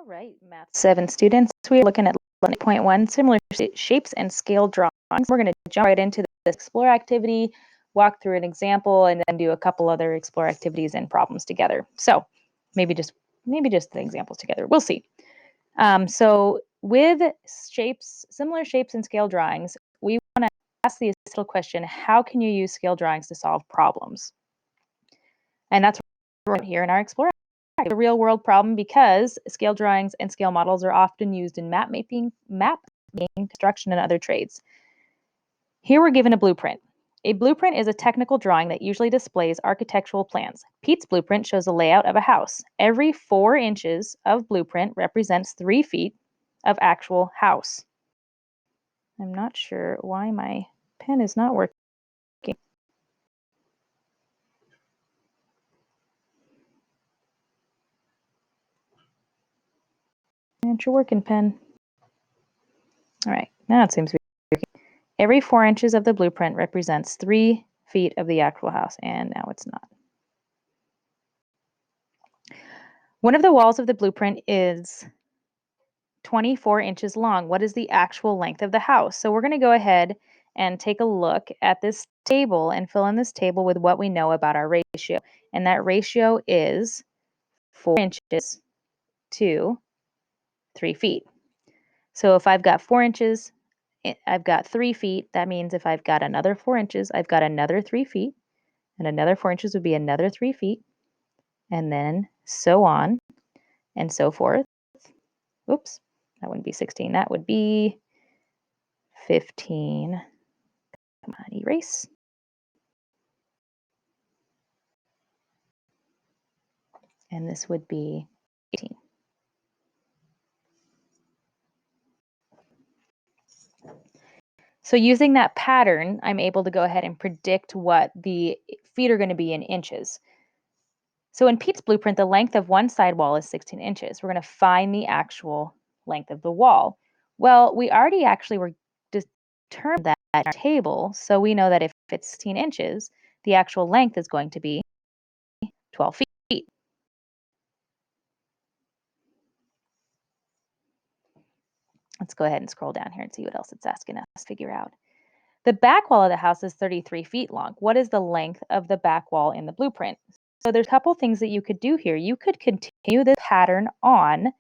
All right, Math 7 students, we're looking at 11.1, similar shapes and scale drawings. We're going to jump right into the explore activity, walk through an example, and then do a couple other explore activities and problems together. So maybe just the examples together. We'll see. So with similar shapes and scale drawings, we want to ask the essential question, how can you use scale drawings to solve problems? And that's what we're here in our explore. A real world problem because scale drawings and scale models are often used in map making, construction, and other trades. Here we're given a blueprint. A blueprint is a technical drawing that usually displays architectural plans. Pete's blueprint shows a layout of a house. Every 4 inches of blueprint represents 3 feet of actual house. I'm not sure why my pen is not working. Aren't you working, pen? All right, now it seems to be working. Every 4 inches of the blueprint represents 3 feet of the actual house, and now it's not. One of the walls of the blueprint is 24 inches long. What is the actual length of the house? So we're going to go ahead and take a look at this table and fill in this table with what we know about our ratio. And that ratio is 4 inches to 3 feet. So if I've got 4 inches, I've got 3 feet. That means if I've got another 4 inches, I've got another 3 feet. And another 4 inches would be another 3 feet. And then so on and so forth. Oops, that wouldn't be 16. That would be 15. Come on, erase. And this would be 18. So using that pattern, I'm able to go ahead and predict what the feet are going to be in inches. So in Pete's blueprint, the length of one side wall is 16 inches. We're going to find the actual length of the wall. Well, we already actually were determined that in our table, so we know that if it's 16 inches, the actual length is going to be 12 feet. Let's go ahead and scroll down here and see what else it's asking us to figure out. The back wall of the house is 33 feet long. What is the length of the back wall in the blueprint? So there's a couple things that you could do here. You could continue this pattern on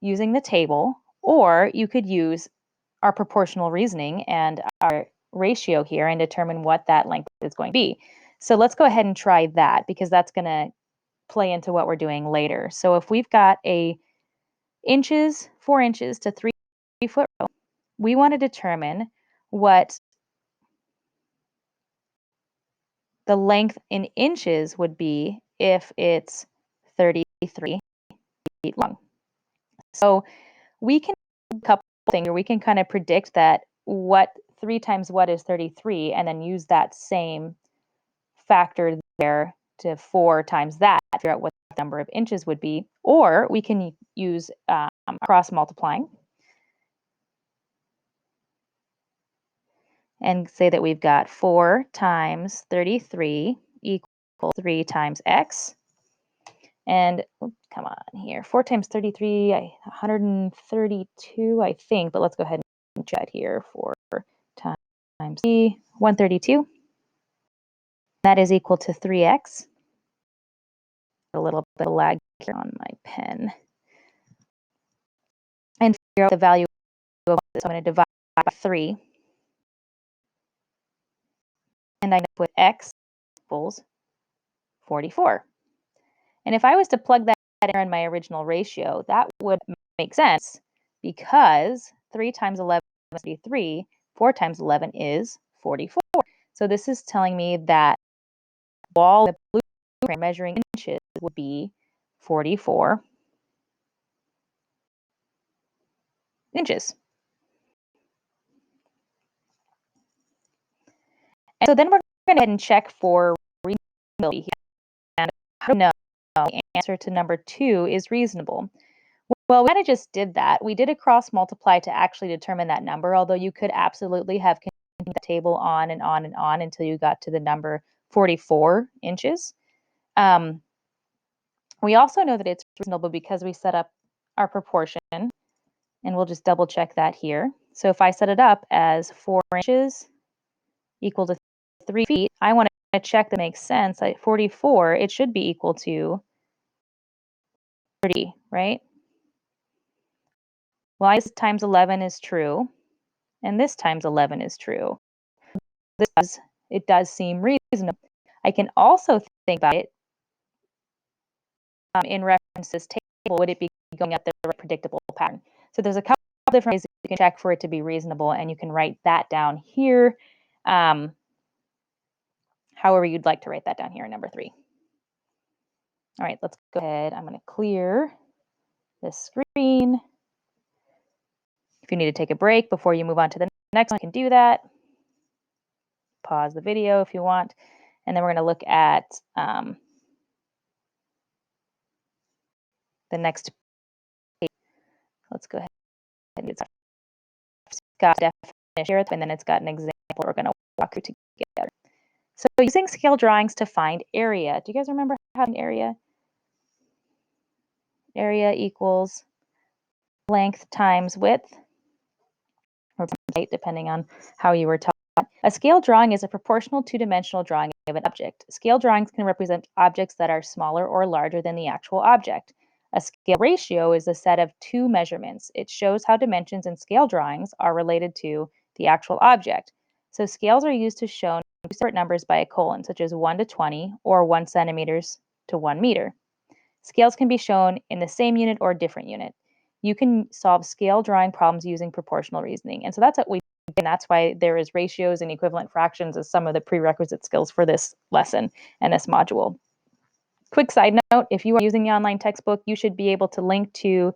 using the table, or you could use our proportional reasoning and our ratio here and determine what that length is going to be. So let's go ahead and try that because that's going to play into what we're doing later. So if we've got a 4 inches to 3 foot row, we want to determine what the length in inches would be if it's 33 feet long. So we can do a couple things, or we can kind of predict that what 3 times what is 33, and then use that same factor there to 4 times that, figure out what the number of inches would be. Or we can use cross multiplying and say that we've got 4 times 33 equals 3 times x. And come on here, 4 times 33, 132, I think, but let's go ahead and chat here. 4 times 3, 132. That is equal to 3x. A little bit of lag here on my pen. And figure out the value of this. So I'm going to divide by 3. And I end up with x equals 44. And if I was to plug that in my original ratio, that would make sense because 3 times 11 is 33, 4 times 11 is 44. So this is telling me that wall of the blueprint measuring inches would be 44 inches. And so then we're going to go ahead and check for reasonability. And how do we know the answer to number 2 is reasonable? Well, we kind of just did that. We did a cross multiply to actually determine that number, although you could absolutely have continued the table on and on and on until you got to the number 44 inches. We also know that it's reasonable because we set up our proportion, and we'll just double check that here. So if I set it up as 4 inches equal to 3 feet, I want to check that makes sense. At 44, it should be equal to 30, right? Well, this times 11 is true, and this times 11 is true. It does seem reasonable. I can also think about it in reference to this table. Would it be going up the right predictable pattern? So there's a couple of different ways you can check for it to be reasonable, and you can write that down here. However you'd like to write that down here in number 3. All right, let's go ahead. I'm going to clear this screen. If you need to take a break before you move on to the next one, you can do that. Pause the video if you want. And then we're going to look at the next page. Let's go ahead and it's got a definition, and then it's got an example we're going to walk through together. So using scale drawings to find area. Do you guys remember having area? Area equals length times width, or height, depending on how you were taught. A scale drawing is a proportional two-dimensional drawing of an object. Scale drawings can represent objects that are smaller or larger than the actual object. A scale ratio is a set of two measurements. It shows how dimensions in scale drawings are related to the actual object. So scales are used to show separate numbers by a colon, such as 1 to 20 or 1 centimeters to 1 meter. Scales can be shown in the same unit or different unit. You can solve scale drawing problems using proportional reasoning. And so that's what we do, and that's why there is ratios and equivalent fractions as some of the prerequisite skills for this lesson and this module. Quick side note, if you are using the online textbook, you should be able to link to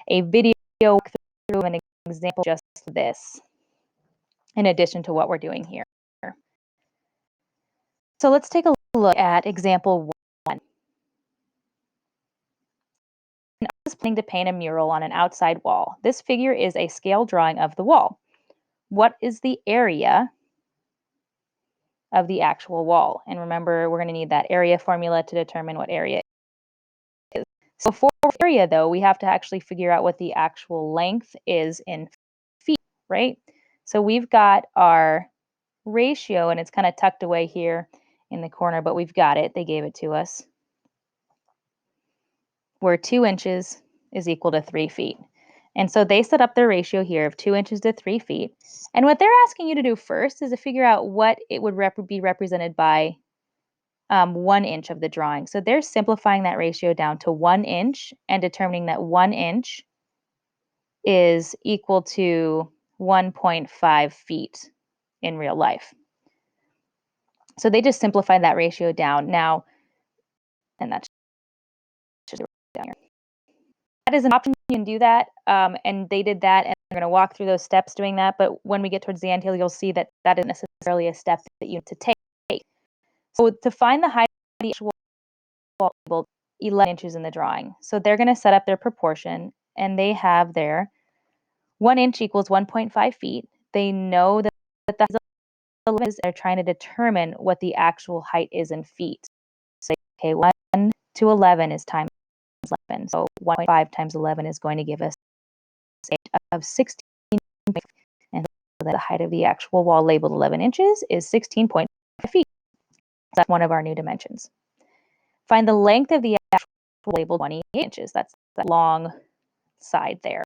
a video through an example just this, in addition to what we're doing here. So let's take a look at example 1. I was planning to paint a mural on an outside wall. This figure is a scale drawing of the wall. What is the area of the actual wall? And remember, we're going to need that area formula to determine what area is. So for area, though, we have to actually figure out what the actual length is in feet, right? So we've got our ratio, and it's kind of tucked away here in the corner, but we've got it. They gave it to us, where 2 inches is equal to 3 feet. And so they set up their ratio here of 2 inches to 3 feet. And what they're asking you to do first is to figure out what it would be represented by 1 inch of the drawing. So they're simplifying that ratio down to 1 inch and determining that 1 inch is equal to 1.5 feet in real life. So they just simplified that ratio down. Now, and that's just down here. That is an option. You can do that, and they did that, and we're going to walk through those steps doing that. But when we get towards the end here, you'll see that that isn't necessarily a step that you need to take. So to find the height of the actual wall, labeled 11 inches in the drawing. So they're going to set up their proportion, and they have their 1 inch equals 1.5 feet. They know that that's 11 inches. They're trying to determine what the actual height is in feet. So, okay, 1 to 11 is times 11. So 1.5 times 11 is going to give us of 16, and so the height of the actual wall labeled 11 inches is 16.5 feet. That's one of our new dimensions. Find the length of the actual labeled 28 inches. That's the long side there.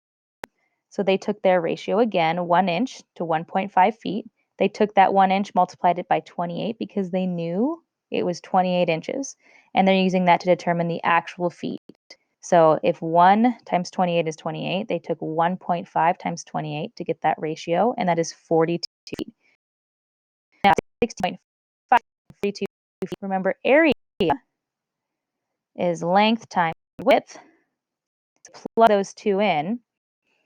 So they took their ratio again, 1 inch to 1.5 feet. They took that 1 inch, multiplied it by 28 because they knew it was 28 inches. And they're using that to determine the actual feet. So if 1 times 28 is 28, they took 1.5 times 28 to get that ratio, and that is 42 feet. Now, 16.5, 42 feet. Remember, area is length times width. Plug those two in,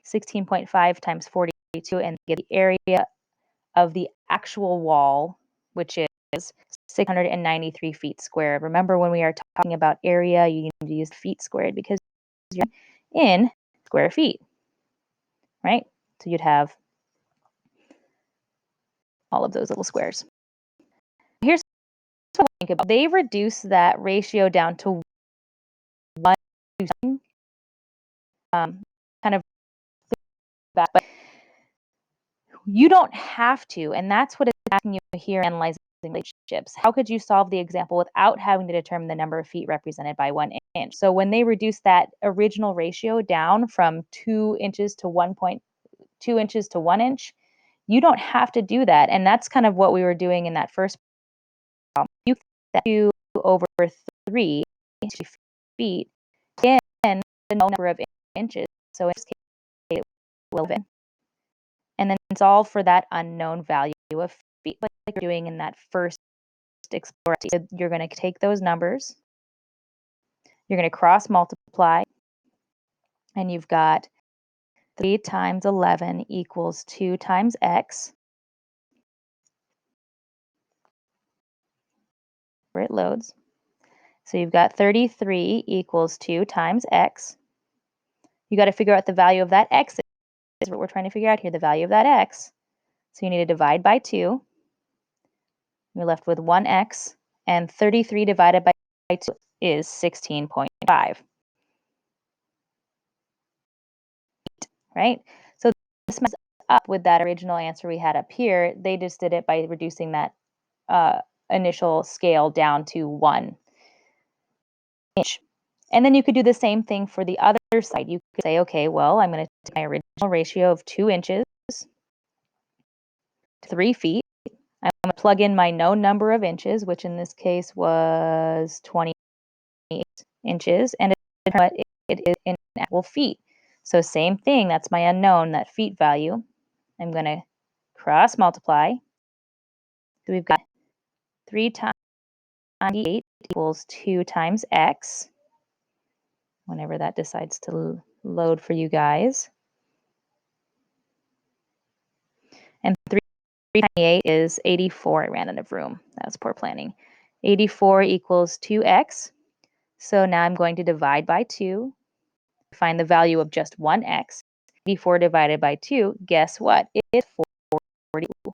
16.5 times 42, and get the area of the actual wall, which is 693 feet squared. Remember, when we are talking about area, you need to use feet squared because you're in square feet, right? So you'd have all of those little squares. Here's what I think about. They reduced that ratio down to 1 kind of that, but you don't have to, and that's what it's asking you here, analyzing relationships. How could you solve the example without having to determine the number of feet represented by 1 inch? So when they reduce that original ratio down from 2 inches to 1.2 inches to 1 inch, you don't have to do that, and that's kind of what we were doing in that first problem. You can do over 3 feet in the number of inches, so in this case, it will be, and then solve for that unknown value of feet, like you're doing in that first explore. So you're going to take those numbers, you're going to cross multiply, and you've got 3 times 11 equals 2 times x, where it loads. So you've got 33 equals 2 times x. You got to figure out the value of that x is what we're trying to figure out here, the value of that x. So you need to divide by 2. You're left with 1x, and 33 divided by 2 is 16.5. Right? So this messes up with that original answer we had up here. They just did it by reducing that initial scale down to 1 inch. And then you could do the same thing for the other side. You could say, okay, well, I'm going to take my original ratio of 2 inches to 3 feet. I'm going to plug in my known number of inches, which in this case was 28 inches, and what it is in actual feet. So same thing, that's my unknown, that feet value. I'm going to cross multiply. So we've got 3 times 8 equals 2 times x, whenever that decides to load for you guys. And 328 is 84. I ran out of room. That was poor planning. 84 equals 2x. So now I'm going to divide by 2. Find the value of just 1x. 84 divided by 2, guess what? It's 42.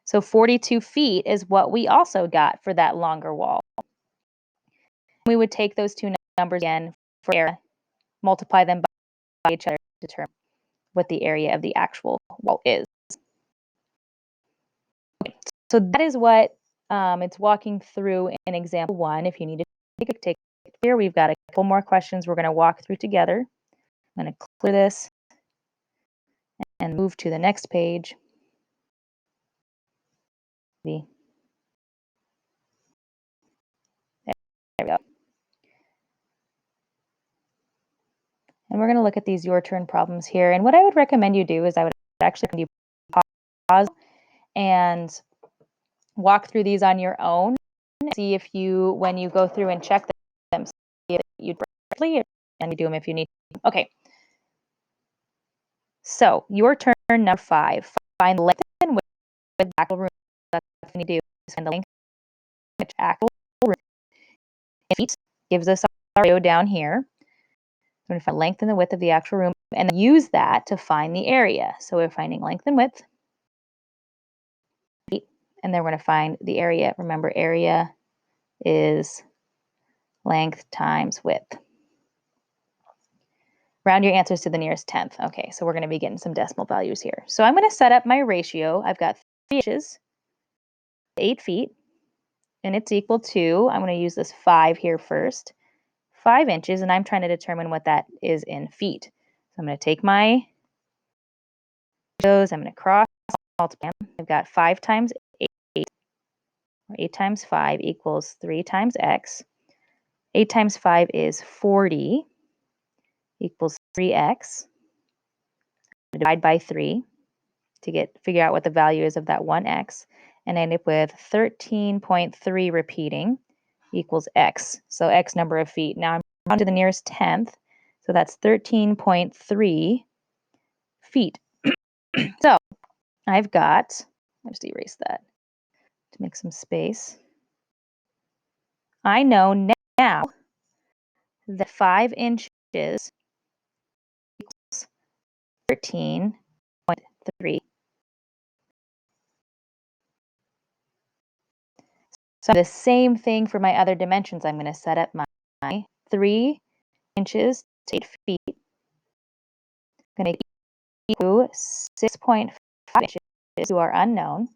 So 42 feet is what we also got for that longer wall. We would take those two numbers again for area, multiply them by each other to determine what the area of the actual wall is. Okay, so that is what it's walking through in example 1. If you need to take it here, we've got a couple more questions we're going to walk through together. I'm going to clear this and move to the next page. There we go. And we're going to look at these your turn problems here. And what I would recommend you do is I would actually recommend you pause and walk through these on your own. See if you, when you go through and check them, see if you correctly, and you do them if you need to. Okay. So your turn number 5. Find the length and width of the actual room. That's what you do. Find the length of the actual room. Feet gives us our ratio down here. We're going to find length and the width of the actual room, and then use that to find the area. So we're finding length and width, and then we're going to find the area. Remember, area is length times width. Round your answers to the nearest tenth. Okay, so we're going to be getting some decimal values here. So I'm going to set up my ratio. I've got 3 inches, 8 feet, and it's equal to, I'm going to use this 5 here first, 5 inches, and I'm trying to determine what that is in feet. So I'm going to take my ratios, I'm going to cross multiply. I've got 5 times 8, or 8 times 5 equals 3 times x. 8 times 5 is 40, equals 3x. Divide by 3 to figure out what the value is of that 1x, and end up with 13.3 repeating equals x. So x number of feet. Now I'm on to the nearest tenth, so that's 13.3 feet. So I've got, I'll just erase that to make some space. I know now that 5 inches equals 13.3. So the same thing for my other dimensions. I'm going to set up my 3 inches to 8 feet. I'm going to equal 6.5 inches to our unknown.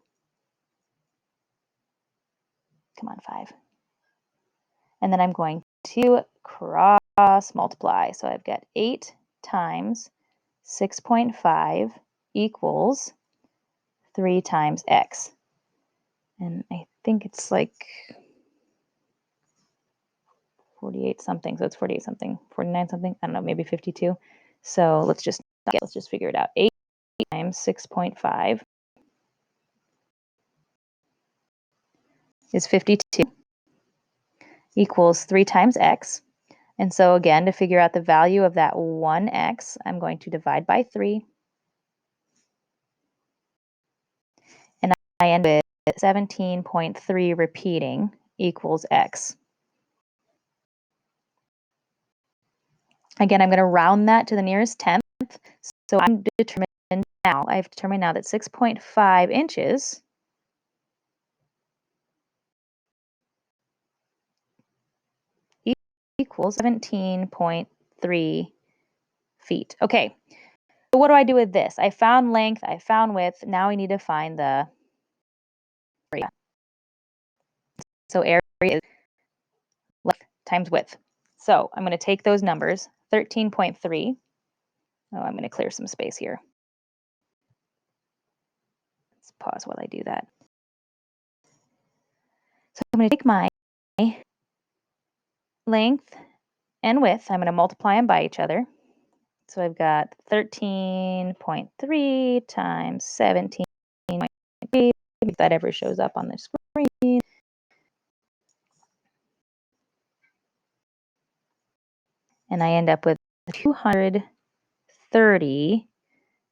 Come on, 5. And then I'm going to cross multiply. So I've got 8 times 6.5 equals 3 times x. And I think it's like 48 something. So it's 48 something, 49 something. I don't know, maybe 52. So let's just figure it out. 8 times 6.5 is 52 equals 3 times x. And so again, to figure out the value of that 1x, I'm going to divide by 3. And I end with 17.3 repeating equals x. Again, I'm going to round that to the nearest tenth. So I've determined now that 6.5 inches equals 17.3 feet. Okay, so what do I do with this? I found length, I found width. Now we need to find the area. So area is length times width. So I'm going to take those numbers, 13.3. Oh, I'm going to clear some space here. Let's pause while I do that. So I'm going to take my length and width. I'm going to multiply them by each other. So I've got 13.3 times 17.3, if that ever shows up on the screen. And I end up with 230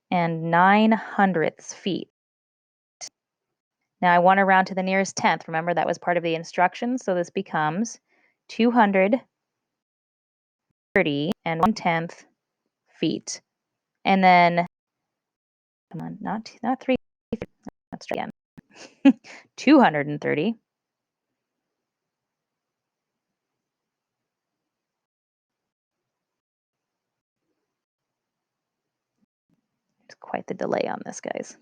and 9/100 feet. Now I want to round to the nearest tenth. Remember, that was part of the instructions. So this becomes 230 and 1/10 feet. And then, come on, not 3. Let's try again. 230. There's quite the delay on this, guys.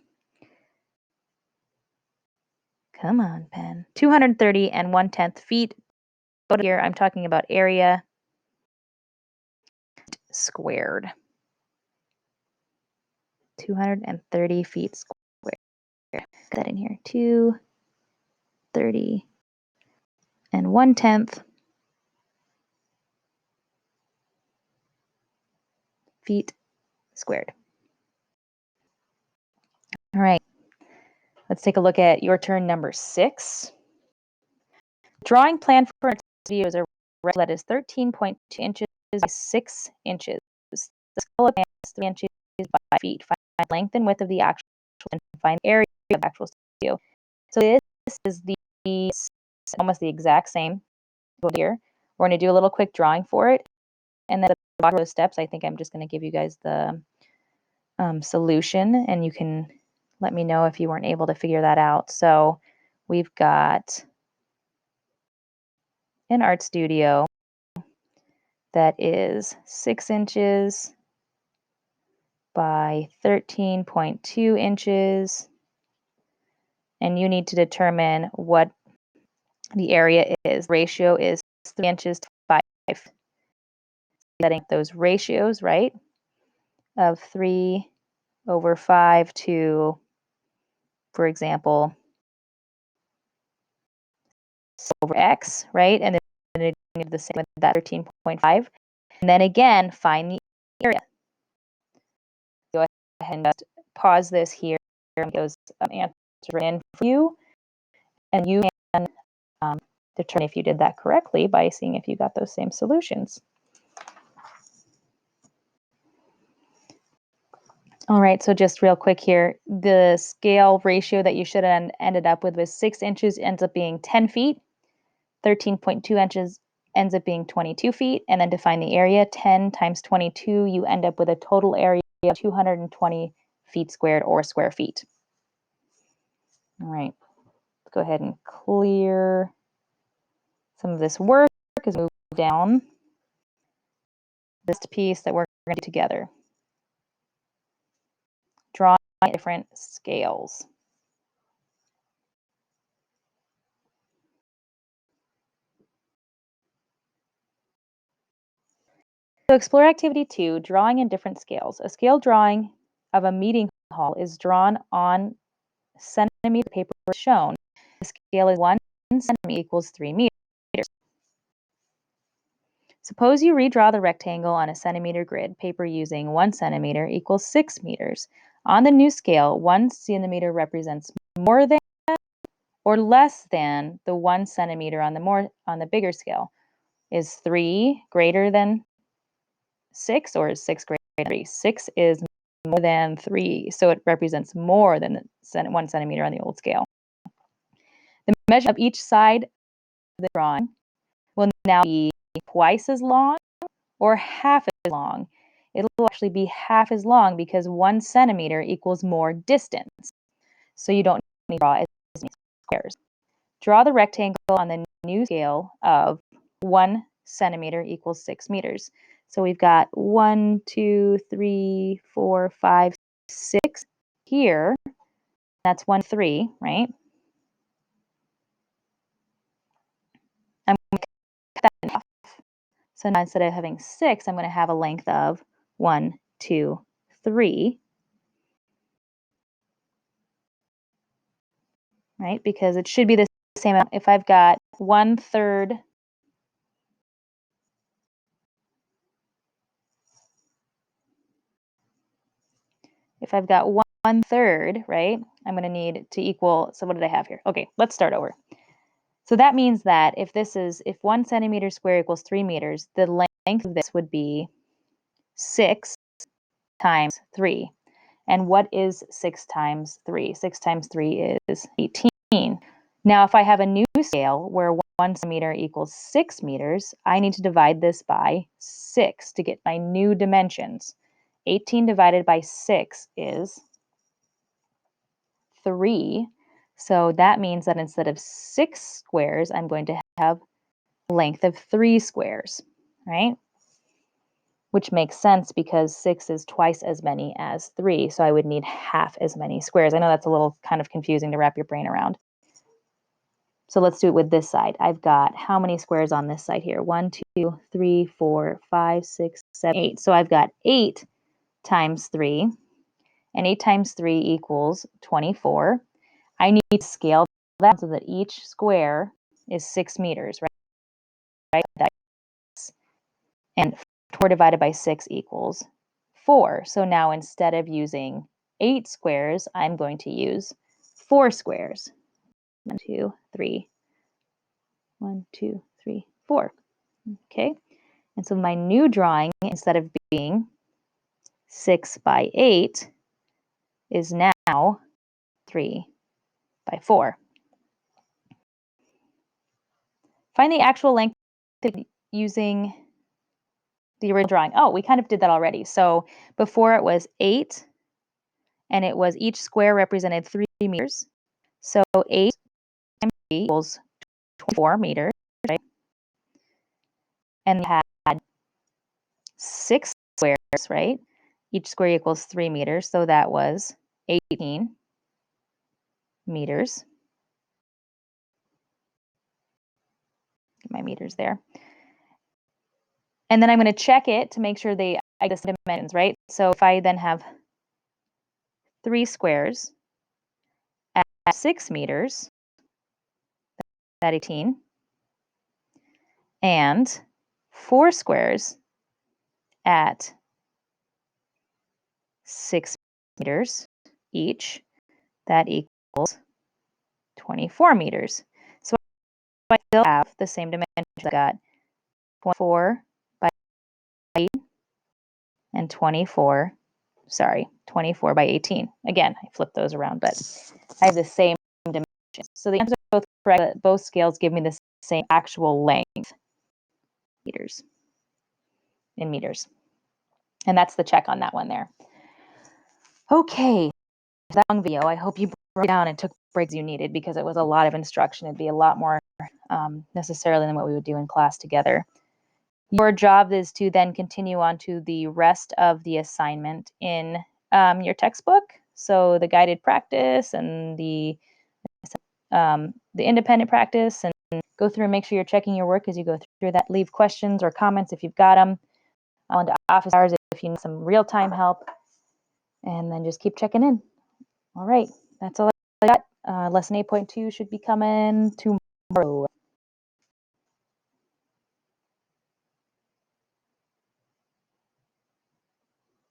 Come on, pen. 230 and 1/10 feet. But here I'm talking about area squared. 230 feet squared. Put that in here. 230 and 1/10 feet squared. All right. Let's take a look at your turn number 6. Drawing plan for its video is a rectangle that is 13.2 inches by 6 inches. The scale of is 3 inches by 5 feet. Find the length and width of the actual and find the area of the actual studio. So this is almost the exact same here. We're going to do a little quick drawing for it. And then at the bottom of those steps, I think I'm just going to give you guys the solution, and you can let me know if you weren't able to figure that out. So we've got an art studio that is 6 inches by 13.2 inches. And you need to determine what the area is. Ratio is 3 inches to 5. Setting those ratios, right? Of 3/5 to, for example, over x, right? And then do the same with that 13.5. And then again, find the area. Go ahead and just pause this here and those answers in for you. And you can determine if you did that correctly by seeing if you got those same solutions. All right, so just real quick here, the scale ratio that you should have ended up with was 6 inches ends up being 10 feet, 13.2 inches ends up being 22 feet, and then to find the area, 10 times 22, you end up with a total area of 220 feet squared or square feet. All right, let's go ahead and clear some of this work is move down this piece that we're going to do together. Drawing different scales. So explore activity 2, drawing in different scales. A scale drawing of a meeting hall is drawn on centimeter paper shown. The scale is 1 centimeter equals 3 meters. Suppose you redraw the rectangle on a centimeter grid paper using 1 centimeter equals 6 meters. On the new scale, 1 centimeter represents more than or less than the 1 centimeter on the bigger scale. Is 3 greater than 6 or is 6 greater than 3? 6 is more than 3, so it represents more than 1 centimeter on the old scale. The measure of each side of the drawing will now be twice as long or half as long. It'll actually be half as long because 1 centimeter equals more distance. So you don't need to draw as many squares. Draw the rectangle on the new scale of 1 centimeter equals 6 meters. So we've got 1, 2, 3, 4, 5, 6 here. That's 1, 3, right? I'm going to cut that in half. So now instead of having 6, I'm going to have a length of 1, 2, 3. Right? Because it should be the same amount. If I've got 1/3 if I've got 1/3, right, I'm going to need to equal, so what did I have here? Okay, let's start over. So that means that if 1 centimeter square equals 3 meters, the length of this would be 6 times 3. And what is 6 times 3? 6 times 3 is 18. Now, if I have a new scale where 1 centimeter equals 6 meters, I need to divide this by 6 to get my new dimensions. 18 divided by 6 is 3. So that means that instead of 6 squares, I'm going to have a length of 3 squares, right? Which makes sense because 6 is twice as many as 3, so I would need half as many squares. I know that's a little kind of confusing to wrap your brain around. So let's do it with this side. I've got how many squares on this side here? 1, 2, 3, 4, 5, 6, 7, 8. So I've got 8 times 3, and 8 times 3 equals 24. I need to scale that so that each square is 6 meters, right? And 4 divided by 6 equals 4. So now instead of using 8 squares, I'm going to use 4 squares. 1, 2, 3. 1, 2, 3, 4. Okay. And so my new drawing, instead of being 6 by 8, is now 3 by 4. Find the actual length using the original drawing. Oh, we kind of did that already. So before it was 8, and it was each square represented 3 meters. So 8 times 3 equals 24 meters, right? And we had 6 squares, right? Each square equals 3 meters, so that was 18 meters. Get my meters there. And then I'm going to check it to make sure I get the dimensions, right? So if I then have 3 squares at 6 meters, that's 18, and 4 squares at 6 meters each, that equals 24 meters. So I still have the same dimensions. I got 24 by 8 and 24 by 18. Again, I flipped those around, but I have the same dimensions. So the answers are both correct. Both scales give me the same actual length in meters. And that's the check on that one there. Okay, that long video. I hope you wrote down and took breaks you needed because it was a lot of instruction. It'd be a lot more necessarily than what we would do in class together. Your job is to then continue on to the rest of the assignment in your textbook. So the guided practice and the independent practice, and go through and make sure you're checking your work as you go through that. Leave questions or comments if you've got them. On to office hours if you need some real-time help. And then just keep checking in. All right, that's all I got. Lesson 8.2 should be coming tomorrow.